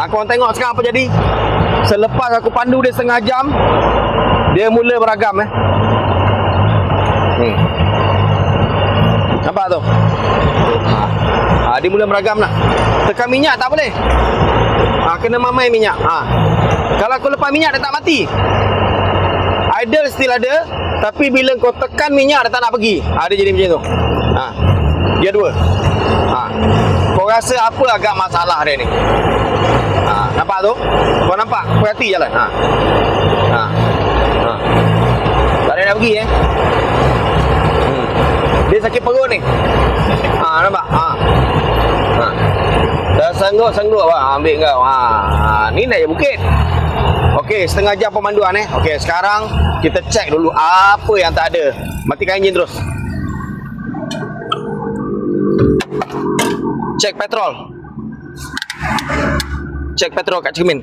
Korang tengok sekarang apa jadi. Selepas aku pandu dia setengah jam, dia mula beragam Nampak tu? Dia mula beragam lah. Tekan minyak tak boleh. Kena mamai minyak. Kalau kau lepas minyak dia tak mati. Idle still ada, tapi bila kau tekan minyak dia tak nak pergi. Dia jadi macam tu. Dia dua. Kau rasa apa agak masalah dia ni? Nampak tu? Kau nampak? Perhati jalan. Tak ada nak pergi Dia sakit perut ni. Nampak? Dah sanggup ambil kau. Ni naik bukit. Okey, setengah jam pemanduan Okey, sekarang kita cek dulu apa yang tak ada. Matikan enjin terus. Cek petrol. Cek petrol kat cermin.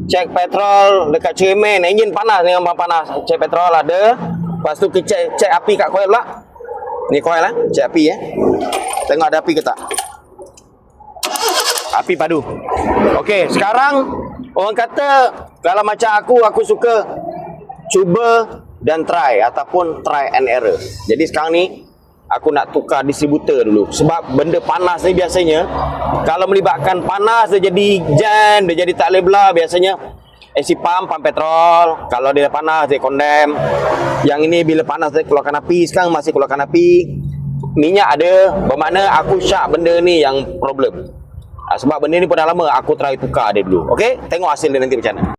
Cek petrol dekat cermin. Enjin panas ni, panas. Cek petrol ada. Lepas tu kita cek api kat coil pula. Ni coil cek api Tengok ada api ke tak. Api padu. Okey, sekarang orang kata kalau macam aku suka cuba dan try ataupun try and error. Jadi sekarang ni aku nak tukar distributor dulu. Sebab benda panas ni biasanya kalau melibatkan panas dia jadi jam, dia jadi tak boleh belah. Biasanya AC pump petrol, kalau dia panas dia kondem. Yang ini bila panas dia keluarkan api. Sekarang masih keluarkan api. Minyak ada, bermakna aku syak benda ni yang problem. Sebab benda ni pun dah lama aku try tukar dia dulu. Okey, tengok hasil dia nanti macam mana.